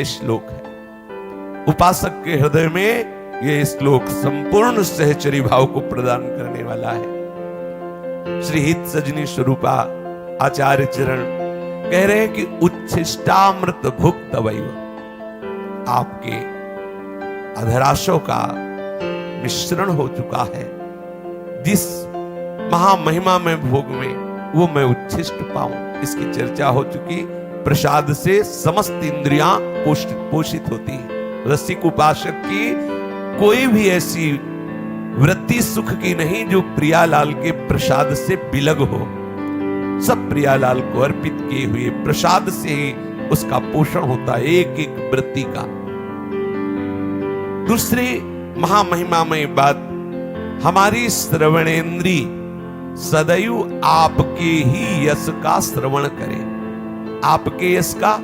ये श्लोक है। उपासक के हृदय में ये श्लोक संपूर्ण सहचरी भाव को प्रदान करने वाला है। श्री हित सजनी स्वरूपा आचार्य चरण कह रहे हैं कि उच्छिष्टामृत भुक्त वैव, आपके अधराशों का मिश्रण हो चुका है। जिस महामहिमा में भोग में वो मैं उच्छिष्ट पाऊं, इसकी चर्चा हो चुकी। प्रसाद से समस्त इंद्रियां पोषित होती है। रसिक उपासक की कोई भी ऐसी वृत्ति सुख की नहीं जो प्रियालाल के प्रसाद से बिलग हो। सब प्रियालाल को अर्पित किए हुए प्रसाद से ही उसका पोषण होता है, एक एक वृत्ति का। दूसरी महामहिमामय बात, हमारी श्रवणेंद्री सदैव आपके ही यश का श्रवण करे। आपके यश का,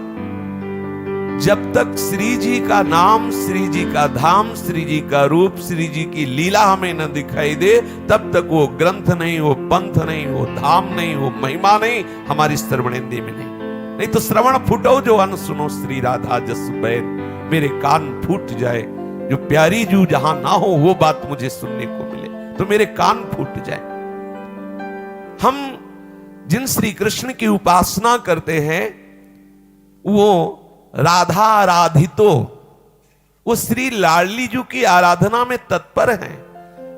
जब तक श्री जी का नाम, श्री जी का धाम, श्री जी का रूप, श्री जी की लीला हमें न दिखाई दे, तब तक वो ग्रंथ नहीं, वो पंथ नहीं, वो धाम नहीं, वो महिमा नहीं, हमारी श्रवणेंद्रिय में नहीं तो श्रवण फूटो जो अन सुनो श्री राधा जस बैन, मेरे कान फूट जाए, जो प्यारी जू जहां ना हो वो बात मुझे सुनने को मिले, तो मेरे कान फूट जाए। हम जिन श्री कृष्ण की उपासना करते हैं वो राधा आराधितो, वो श्री लाडली जी की आराधना में तत्पर हैं।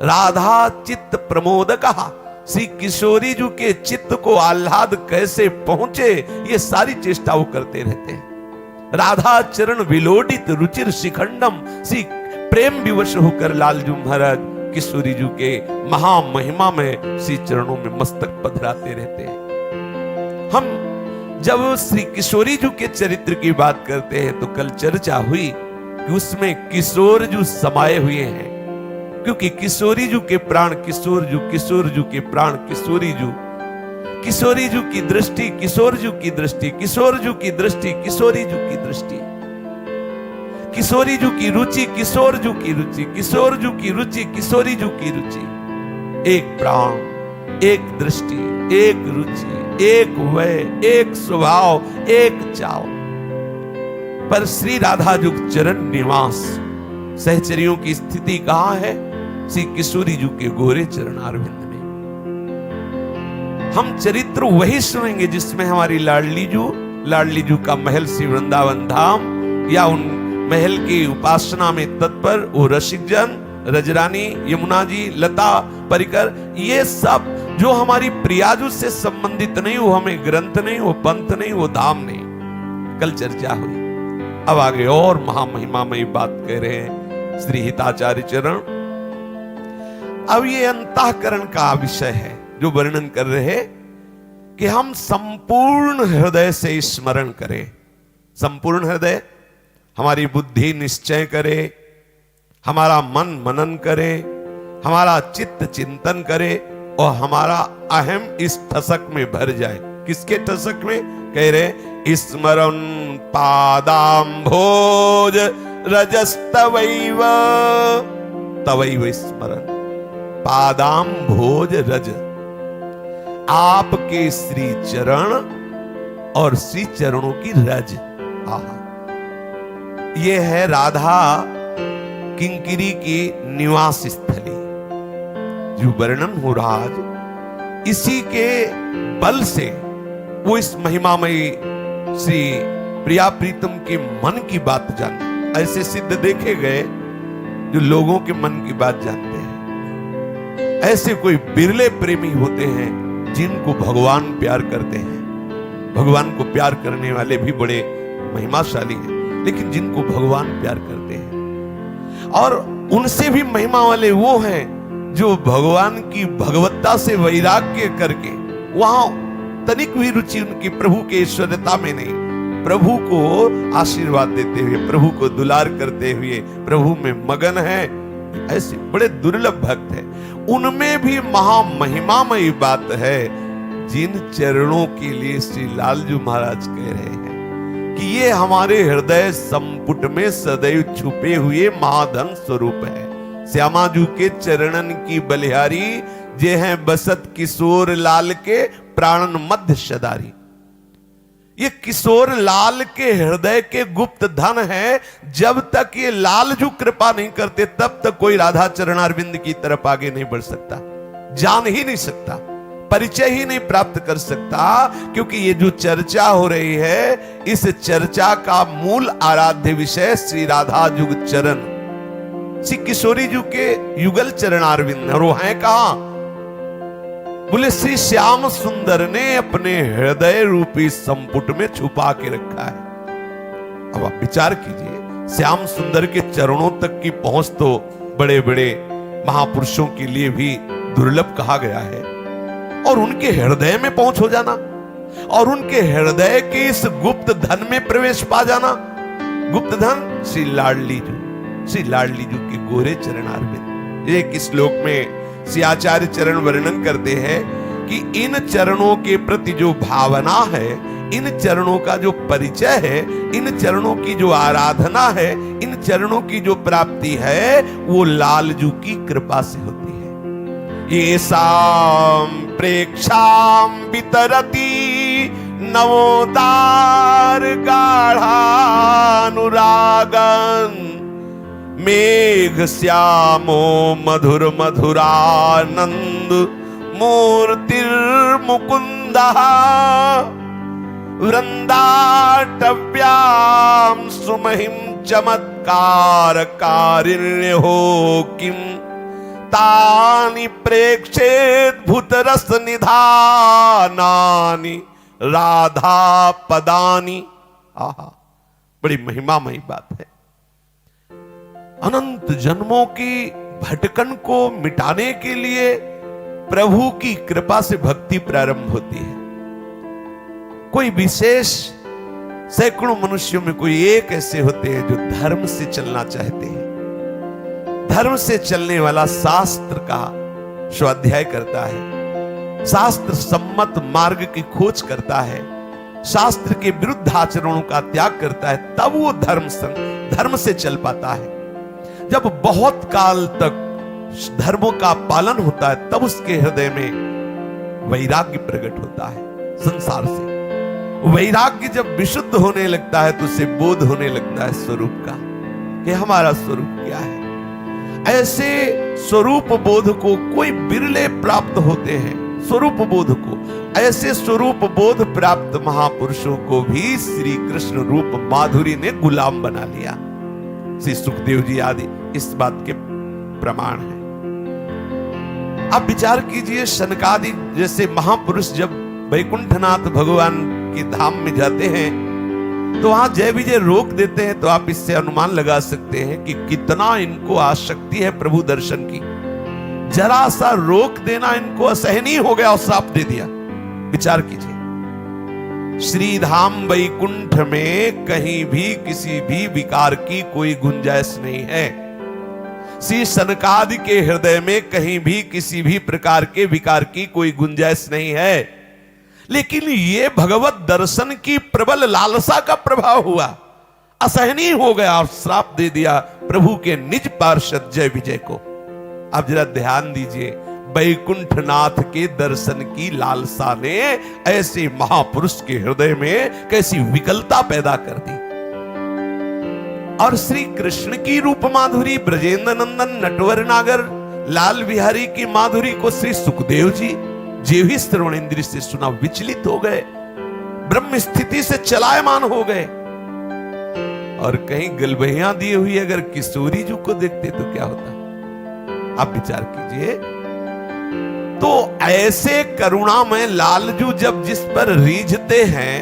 राधा चित्त प्रमोदकः, श्री किशोरी जी के चित्त को आह्लाद कैसे पहुंचे, ये सारी चेष्टा वो करते रहते हैं। राधा चरण विलोडित रुचिर शिखंडम, श्री प्रेम विवश होकर लालजू महाराज किशोरी जी के महामहिमा में श्री चरणों में मस्तक पधराते रहते हैं। हम जब श्री किशोरी जी के चरित्र की बात करते हैं तो कल चर्चा हुई कि उसमें किशोर जी समाये हुए हैं, क्योंकि किशोरी जी के प्राण किशोर जी, किशोर जी के प्राण किशोरी जी, किशोरी जी की दृष्टि, किशोर जी की दृष्टि, किशोर जी की दृष्टि, किशोरी जी की दृष्टि, किशोरी जी की रुचि, किशोर जी की रुचि, किशोर जी की रुचि, किशोरी जी की रुचि। एक प्राण, एक दृष्टि, एक रुचि, एक वय, एक स्वभाव, एक चाव। पर श्री राधा जुग चरण निवास सहचरियों की स्थिति कहां है? श्री किशोरी जी के गोरे चरणारविंद में। हम चरित्र वही सुनेंगे जिसमें हमारी लाडली जू का महल श्री वृंदावन धाम, या उन महल की उपासना में तत्पर वो रसिक जन, रजरानी, यमुना जी, लता परिकर, ये सब जो हमारी प्रियाजू से संबंधित नहीं, वो हमें ग्रंथ नहीं, वो पंथ नहीं, वो धाम नहीं। कल चर्चा हुई। अब आगे और महामहिमामयी बात कह रहे हैं श्री हिताचार्य चरण। अब ये अंतःकरण का विषय है जो वर्णन कर रहे हैं कि हम संपूर्ण हृदय से स्मरण करें। संपूर्ण हृदय, हमारी बुद्धि निश्चय करे, हमारा मन मनन करे, हमारा चित्त चिंतन करे और हमारा अहम इस ठसक में भर जाए। किसके ठसक में? कह रहे स्मरण पादाम्भोज रजस्तवैव, तवैव स्मरण पादाम्भोज रज, आपके श्री चरण और श्री चरणों की रज। आहा, ये है राधा किंकिरी की निवास स्थली जो वर्णन हो रहा आज। इसी के बल से वो इस महिमामयी श्री प्रिया प्रीतम के मन की बात जानते। ऐसे सिद्ध देखे गए जो लोगों के मन की बात जानते हैं। ऐसे कोई बिरले प्रेमी होते हैं जिनको भगवान प्यार करते हैं। भगवान को प्यार करने वाले भी बड़े महिमाशाली हैं, लेकिन जिनको भगवान प्यार करते हैं, और उनसे भी महिमा वाले वो हैं जो भगवान की भगवत्ता से वैराग्य करके, वहां तनिक भी रुचि उनकी प्रभु के ऐश्वर्यता में नहीं, प्रभु को आशीर्वाद देते हुए, प्रभु को दुलार करते हुए प्रभु में मगन है। ऐसे बड़े दुर्लभ भक्त हैं। उनमें भी महामहिमामयी बात है जिन चरणों के लिए श्री लालजू महाराज कह रहे हैं कि ये हमारे हृदय संपुट में सदैव छुपे हुए महाधन स्वरूप है। श्यामाजू के चरणन की बलिहारी, जे हैं बसत किशोर लाल के प्राणन मध्य सदारी। ये किशोर लाल के हृदय के गुप्त धन है। जब तक ये लालजू कृपा नहीं करते तब तक कोई राधा चरणारविंद की तरफ आगे नहीं बढ़ सकता, जान ही नहीं सकता, परिचय ही नहीं प्राप्त कर सकता। क्योंकि ये जो चर्चा हो रही है, इस चर्चा का मूल आराध्य विषय श्री राधा जुग चरण, श्री किशोरी जी के युगल चरणारविंद। और वो है कहां? बोले श्री श्याम सुंदर ने अपने हृदय रूपी संपुट में छुपा के रखा है। अब आप विचार कीजिए, श्याम सुंदर के चरणों तक की पहुंच तो बड़े बड़े महापुरुषों के लिए भी दुर्लभ कहा गया है, और उनके हृदय में पहुंच हो जाना, और उनके हृदय के इस गुप्त धन में प्रवेश पा जाना। गुप्त धन श्री लाडली जू, श्री लाडली जू के गोरे चरणारविंद। एक श्लोक में श्री आचार्य चरण वर्णन करते हैं कि इन चरणों के प्रति जो भावना है, इन चरणों का जो परिचय है, इन चरणों की जो आराधना है, इन चरणों की जो प्राप्ति है, वो लालजू की कृपा से होती है। ये साम प्रेक्षाम वितरती नवोदार गाढ़ानुरागन मेघ श्यामो मधुर मधुरानंद मूर्तिर्मुकुंदः वृंदाटव्याम सुमहिम चमत्कार कारिण्यो किम तानि प्रेक्षेत भूतरस निधानानि राधा पदानि। आहा, बड़ी महिमामयी बात है। अनंत जन्मों की भटकन को मिटाने के लिए प्रभु की कृपा से भक्ति प्रारंभ होती है। कोई विशेष सैकड़ों मनुष्यों में कोई एक ऐसे होते हैं जो धर्म से चलना चाहते हैं, धर्म से चलने वाला शास्त्र का स्वाध्याय करता है, शास्त्र सम्मत मार्ग की खोज करता है, शास्त्र के विरुद्ध आचरणों का त्याग करता है, तब वो धर्म से चल पाता है। जब बहुत काल तक धर्मों का पालन होता है, तब उसके हृदय में वैराग्य प्रकट होता है संसार से। वैराग्य जब विशुद्ध होने लगता है तो उसे बोध होने लगता है स्वरूप का, कि हमारा स्वरूप क्या है। ऐसे स्वरूप बोध को कोई बिरले प्राप्त होते हैं। स्वरूप बोध को, ऐसे स्वरूप बोध प्राप्त महापुरुषों को भी श्री कृष्ण रूप माधुरी ने गुलाम बना लिया। श्री सुखदेव जी आदि इस बात के प्रमाण हैं। आप विचार कीजिए, शनकादि जैसे महापुरुष जब वैकुंठनाथ भगवान के धाम में जाते हैं तो वहां जय विजय रोक देते हैं, तो आप इससे अनुमान लगा सकते हैं कि कितना इनको आसक्ति है प्रभु दर्शन की। जरा सा रोक देना इनको असहनीय हो गया और श्राप दे दिया। विचार कीजिए, श्रीधाम वैकुंठ में कहीं भी किसी भी विकार की कोई गुंजाइश नहीं है। श्री सनकादि के हृदय में कहीं भी किसी भी प्रकार के विकार की कोई गुंजाइश नहीं है। लेकिन ये भगवत दर्शन की प्रबल लालसा का प्रभाव हुआ, असहनीय हो गया और श्राप दे दिया प्रभु के निज पार्षद जय विजय को। अब जरा ध्यान दीजिए, वैकुंठनाथ के दर्शन की लालसा ने ऐसे महापुरुष के हृदय में कैसी विकलता पैदा कर दी। और श्री कृष्ण की रूप माधुरी, ब्रजेंद्र नंदन नटवर नागर लाल बिहारी की माधुरी को श्री सुखदेव जी जो ही श्रवण इंद्रिय से सुना विचलित हो गए, ब्रह्म स्थिति से चलायमान हो गए। और कहीं गलबहियां दी हुई अगर किशोरी जी को देखते तो क्या होता? आप विचार कीजिए। तो ऐसे करुणामय लालजू जब जिस पर रीझते हैं,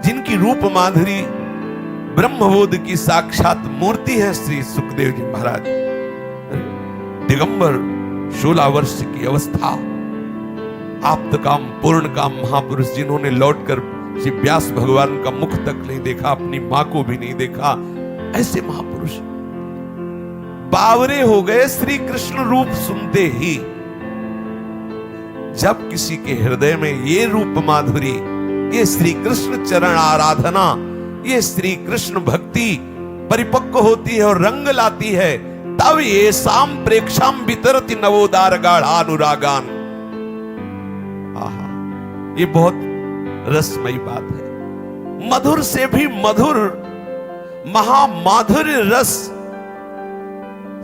जिनकी रूप माधुरी ब्रह्मबोध की साक्षात मूर्ति है श्री सुखदेव जी महाराज, दिगंबर 16 वर्ष की अवस्था, आप्त काम पूर्ण काम महापुरुष, जिन्होंने लौटकर श्री व्यास भगवान का मुख तक नहीं देखा, अपनी मां को भी नहीं देखा, ऐसे महापुरुष बावरे हो गए श्री कृष्ण रूप सुनते ही। जब किसी के हृदय में ये रूप माधुरी, ये श्री कृष्ण चरण आराधना, ये श्री कृष्ण भक्ति परिपक्व होती है और रंग लाती है, तब ये साम प्रेक्षाम वितरति नवोदार गाढ़ानुरागान। आहा, ये बहुत रसमयी बात है। मधुर से भी मधुर महामाधुर्य रस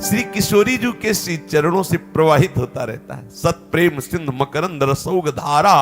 श्री किशोरी जी के श्री चरणों से प्रवाहित होता रहता है। सत प्रेम सिंधु मकरंद रसौग धारा